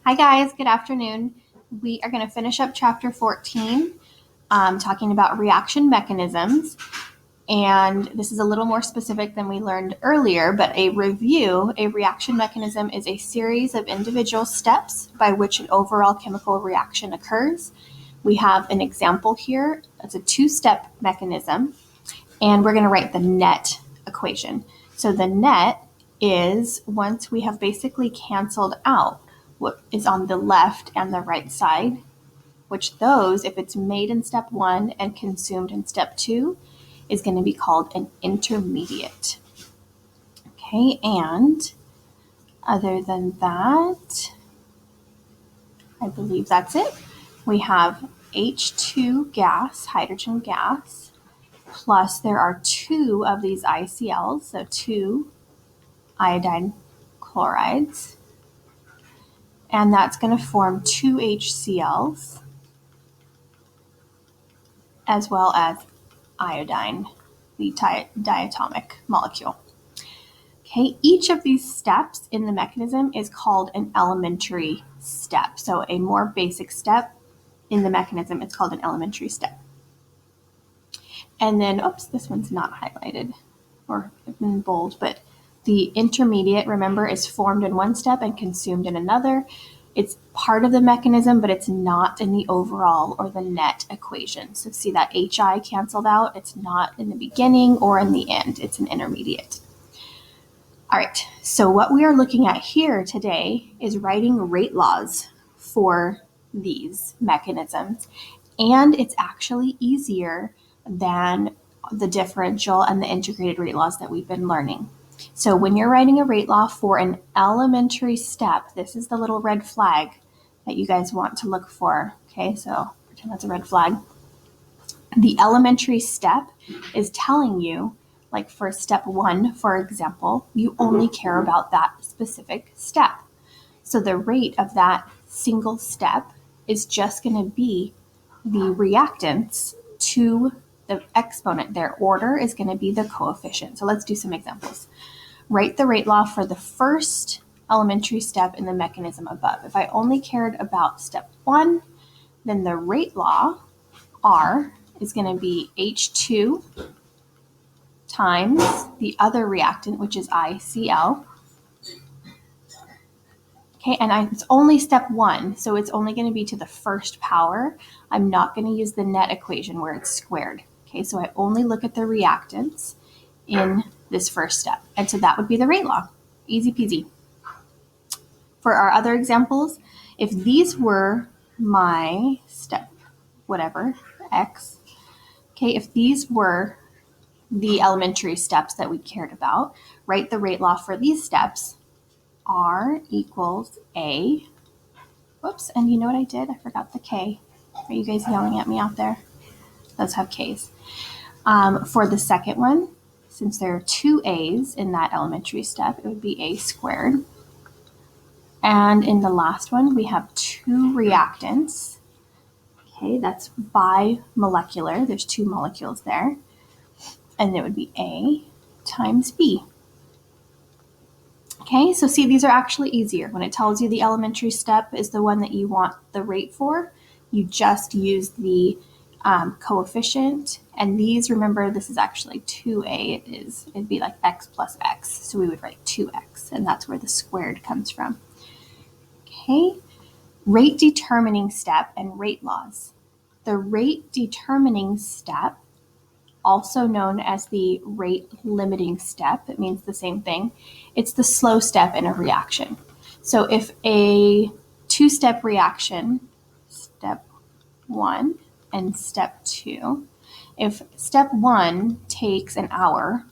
Hi guys, good afternoon. We are going to finish up chapter 14, talking about reaction mechanisms. And this is a little more specific than we learned earlier, but a reaction mechanism is a series of individual steps by which an overall chemical reaction occurs. We have an example here. It's a two-step mechanism, and we're going to write the net equation. So the net is once we have basically canceled out what is on the left and the right side, which those, if it's made in step 1 and consumed in step 2, is going to be called an intermediate. Okay, and other than that, I believe that's it. We have H2 gas, hydrogen gas, plus there are 2 of these ICLs, so 2 iodine chlorides, and that's going to form 2 HCl's as well as iodine, the diatomic molecule. Okay, each of these steps in the mechanism is called an elementary step. So a more basic step in the mechanism, it's called an elementary step. And then, this one's not highlighted or in bold, but the intermediate, remember, is formed in one step and consumed in another. It's part of the mechanism, but it's not in the overall or the net equation. So see that HI canceled out? It's not in the beginning or in the end. It's an intermediate. All right, so what we are looking at here today is writing rate laws for these mechanisms. And it's actually easier than the differential and the integrated rate laws that we've been learning. So when you're writing a rate law for an elementary step, this is the little red flag that you guys want to look for. Okay, so pretend that's a red flag. The elementary step is telling you, like for step 1, for example, you only care about that specific step. So the rate of that single step is just going to be the reactants to the exponent. Their order is going to be the coefficient. So let's do some examples. Write the rate law for the first elementary step in the mechanism above. If I only cared about step 1, then the rate law, R, is going to be H2 times the other reactant, which is ICl. Okay, and it's only step 1, so it's only going to be to the first power. I'm not going to use the net equation where it's squared. Okay, so I only look at the reactants in this first step. And so that would be the rate law. Easy peasy. For our other examples, if these were my step, whatever, X, okay, if these were the elementary steps that we cared about, write the rate law for these steps. R equals A. Whoops, and you know what I did? I forgot the K. Are you guys yelling at me out there? Those have Ks. For the second one, since there are 2 A's in that elementary step, it would be A squared. And in the last one, we have 2 reactants. Okay, that's bimolecular. There's 2 molecules there. And it would be A times B. Okay, so see, these are actually easier. When it tells you the elementary step is the one that you want the rate for, you just use the coefficient. And these, remember, this is actually 2a. It'd be like x plus x. So we would write 2x, and that's where the squared comes from. Okay, rate determining step and rate laws. The rate determining step, also known as the rate limiting step, it means the same thing. It's the slow step in a reaction. So if a 2-step reaction, step 1 and step 2, if step 1 takes an hour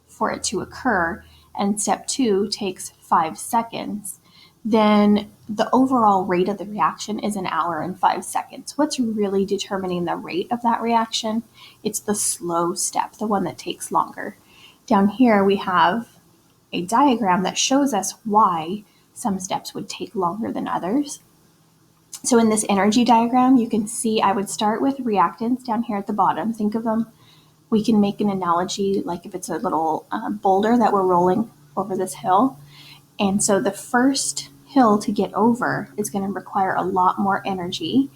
for it to occur and step 2 takes 5 seconds, then the overall rate of the reaction is an hour and 5 seconds. What's really determining the rate of that reaction? It's the slow step, the one that takes longer. Down here we have a diagram that shows us why some steps would take longer than others. So in this energy diagram, you can see I would start with reactants down here at the bottom. Think of them. We can make an analogy like if it's a little boulder that we're rolling over this hill. And so the first hill to get over is going to require a lot more energy,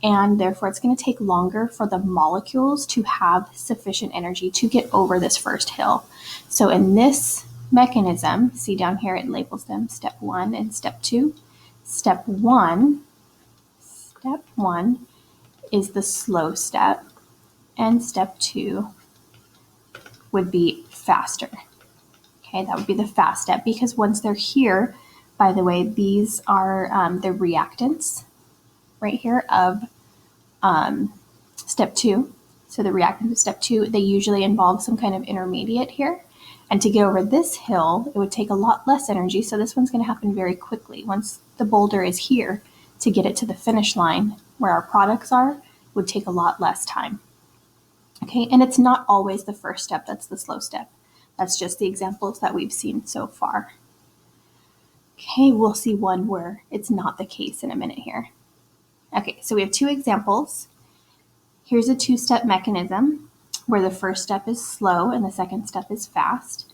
and therefore it's going to take longer for the molecules to have sufficient energy to get over this first hill. So in this mechanism, see down here it labels them step 1 and step 2. Step one is the slow step, and step 2 would be faster. Okay, that would be the fast step, because once they're here, by the way, these are the reactants right here of step 2. So the reactant of step 2, they usually involve some kind of intermediate here. And to get over this hill, it would take a lot less energy. So this one's going to happen very quickly. Once the boulder is here, to get it to the finish line where our products are, would take a lot less time. Okay, and it's not always the first step that's the slow step. That's just the examples that we've seen so far. Okay, we'll see one where it's not the case in a minute here. Okay, so we have 2 examples. Here's a 2-step mechanism where the first step is slow and the second step is fast.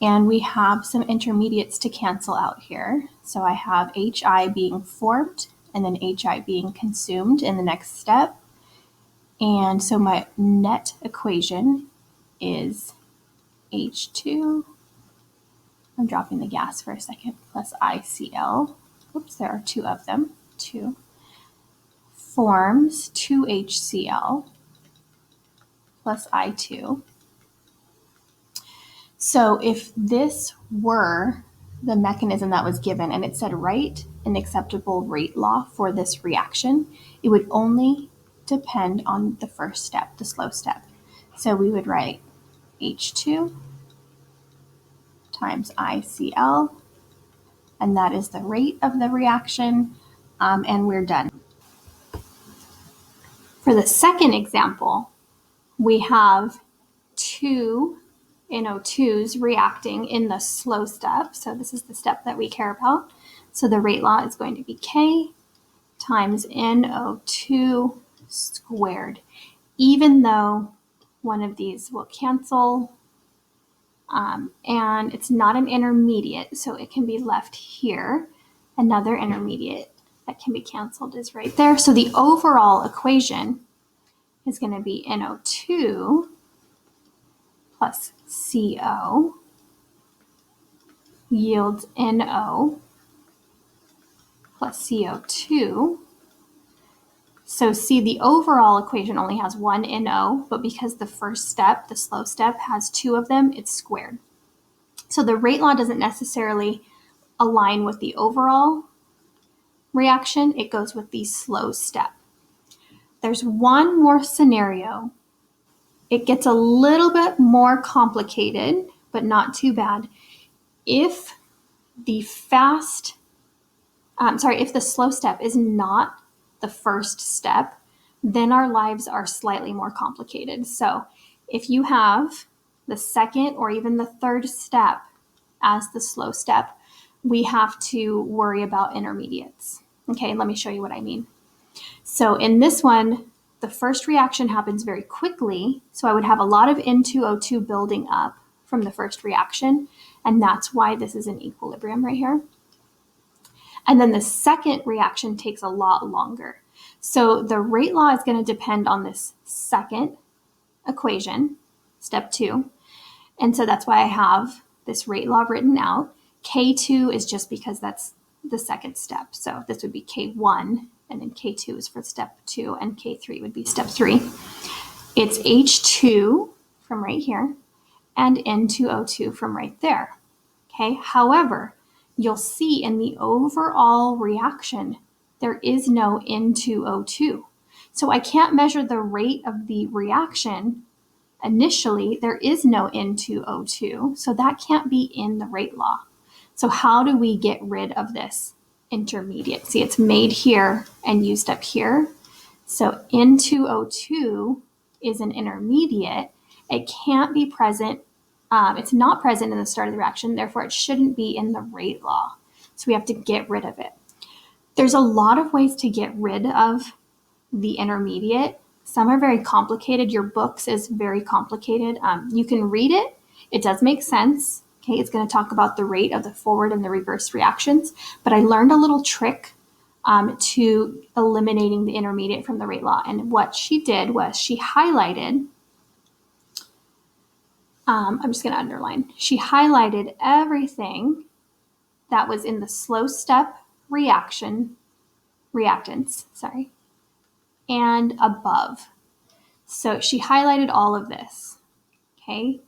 And we have some intermediates to cancel out here. So I have HI being formed and then HI being consumed in the next step. And so my net equation is H2, I'm dropping the gas for a second, plus ICl, oops, there are 2 of them, 2, forms 2HCl plus I2. So if this were the mechanism that was given and it said write an acceptable rate law for this reaction, it would only depend on the first step, the slow step. So we would write H2 times ICl, and that is the rate of the reaction, and we're done. For the second example, we have 2 NO2s reacting in the slow step. So this is the step that we care about. So the rate law is going to be K times NO2 squared, even though one of these will cancel, and it's not an intermediate, so it can be left here. Another intermediate that can be canceled is right there. So the overall equation is going to be NO2 plus CO yields NO plus CO2. So see, the overall equation only has 1 NO, but because the first step, the slow step, has 2 of them, it's squared. So the rate law doesn't necessarily align with the overall reaction, it goes with the slow step. There's one more scenario. It gets a little bit more complicated, but not too bad. If the if the slow step is not the first step, then our lives are slightly more complicated. So if you have the second or even the third step as the slow step, we have to worry about intermediates. Okay, let me show you what I mean. So in this one, the first reaction happens very quickly, so I would have a lot of N2O2 building up from the first reaction, and that's why this is in equilibrium right here. And then the second reaction takes a lot longer. So the rate law is going to depend on this second equation, step 2, and so that's why I have this rate law written out. K2 is just because that's the second step, so this would be K1, and then K2 is for step 2, and K3 would be step 3. It's H2 from right here, and N2O2 from right there. Okay, however, you'll see in the overall reaction, there is no N2O2. So I can't measure the rate of the reaction initially. There is no N2O2, so that can't be in the rate law. So how do we get rid of this intermediate? See, it's made here and used up here. So N2O2 is an intermediate. It can't be present. It's not present in the start of the reaction, therefore it shouldn't be in the rate law. So we have to get rid of it. There's a lot of ways to get rid of the intermediate. Some are very complicated. Your books is very complicated. You can read it. It does make sense. Okay, it's going to talk about the rate of the forward and the reverse reactions, but I learned a little trick to eliminating the intermediate from the rate law. And what she did was she highlighted, I'm just going to underline, she highlighted everything that was in the slow step reactants, and above. So she highlighted all of this, okay?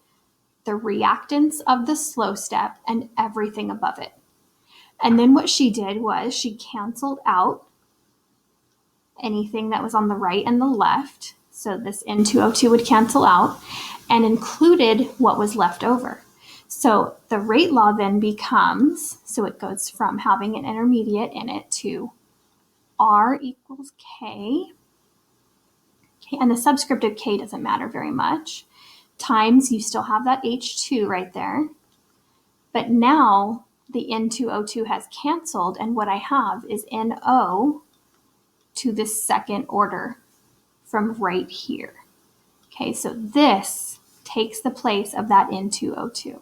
The reactants of the slow step and everything above it. And then what she did was she canceled out anything that was on the right and the left. So this N2O2 would cancel out and included what was left over. So the rate law then becomes, so it goes from having an intermediate in it to R equals K. Okay, and the subscript of K doesn't matter very much. Times, you still have that H2 right there. But now the N2O2 has canceled, and what I have is NO to the second order from right here. Okay, so this takes the place of that N2O2.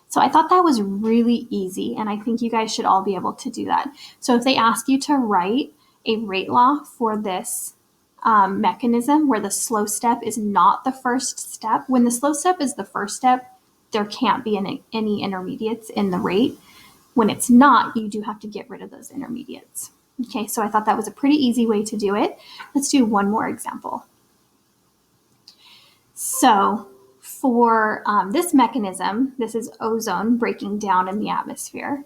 So I thought that was really easy, and I think you guys should all be able to do that. So if they ask you to write a rate law for this mechanism where the slow step is not the first step, when the slow step is the first step, there can't be any intermediates in the rate. When it's not, you do have to get rid of those intermediates. Okay, so I thought that was a pretty easy way to do it. Let's do one more example. So for this mechanism, this is ozone breaking down in the atmosphere.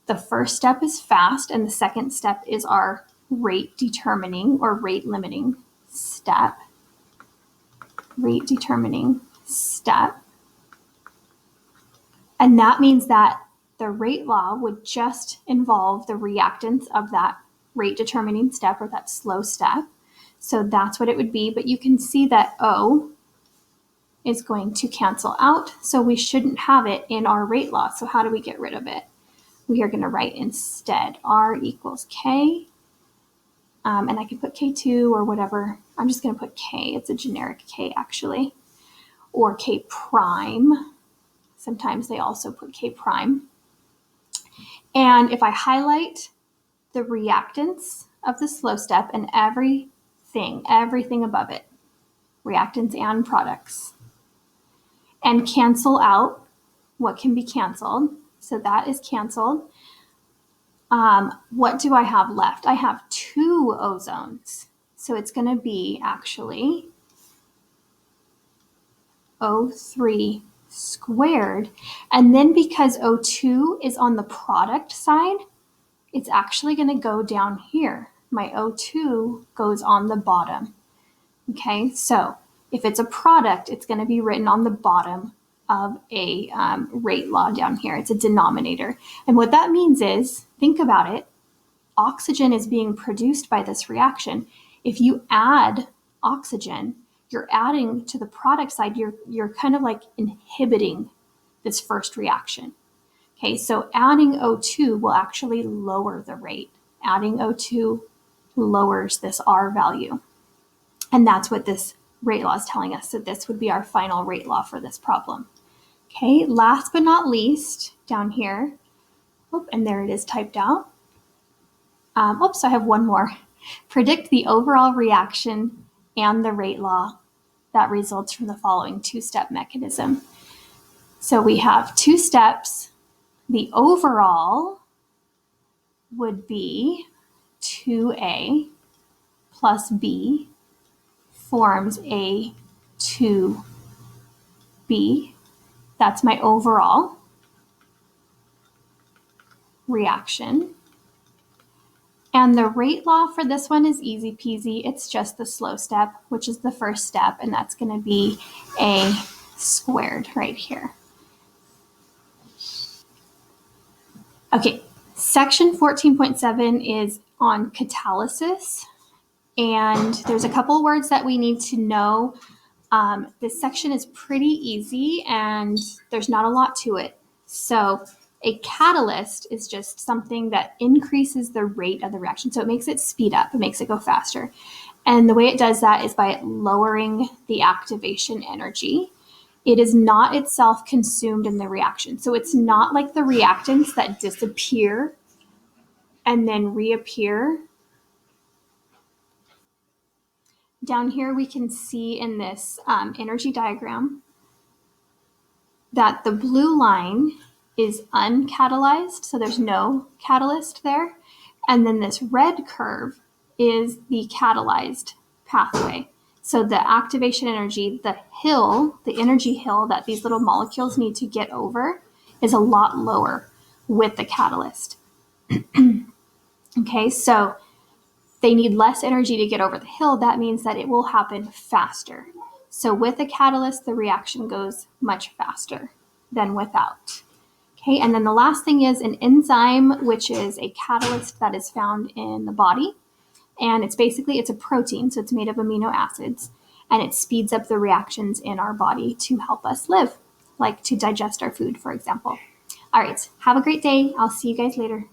The first step is fast, and the second step is our rate determining or rate limiting step. Rate determining step. And that means that the rate law would just involve the reactants of that rate determining step or that slow step. So that's what it would be. But you can see that O is going to cancel out. So we shouldn't have it in our rate law. So how do we get rid of it? We are going to write instead R equals K. And I can put K2 or whatever. I'm just going to put K. It's a generic K actually. Or K prime. Sometimes they also put K prime. And if I highlight the reactants of the slow step and everything above it, reactants and products, and cancel out what can be canceled, so that is canceled. What do I have left? I have 2 ozones. So it's going to be actually O3 squared. And then because O2 is on the product side, it's actually going to go down here. My O2 goes on the bottom. Okay, so if it's a product, it's going to be written on the bottom of a rate law down here. It's a denominator. And what that means is, think about it, oxygen is being produced by this reaction. If you add oxygen, you're adding to the product side, you're kind of like inhibiting this first reaction. Okay, so adding O2 will actually lower the rate. Adding O2 lowers this R value. And that's what this rate law is telling us. So this would be our final rate law for this problem. Okay, last but not least, down here, and there it is typed out. So I have one more. Predict the overall reaction and the rate law that results from the following 2-step mechanism. So we have 2 steps. The overall would be 2A plus B forms A 2B. That's my overall reaction. And the rate law for this one is easy peasy. It's just the slow step, which is the first step, and that's going to be A squared right here. Okay, section 14.7 is on catalysis, and there's a couple words that we need to know. This section is pretty easy, and there's not a lot to it. So a catalyst is just something that increases the rate of the reaction. So it makes it speed up, it makes it go faster. And the way it does that is by lowering the activation energy. It is not itself consumed in the reaction. So it's not like the reactants that disappear and then reappear. Down here we can see in this energy diagram that the blue line is uncatalyzed, so there's no catalyst there. And then this red curve is the catalyzed pathway. So the activation energy, the energy hill that these little molecules need to get over is a lot lower with the catalyst. Okay, so they need less energy to get over the hill. That means that it will happen faster. So with a catalyst, the reaction goes much faster than without. Okay, and then the last thing is an enzyme, which is a catalyst that is found in the body. And it's a protein, so it's made of amino acids, and it speeds up the reactions in our body to help us live, like to digest our food, for example. All right, have a great day. I'll see you guys later.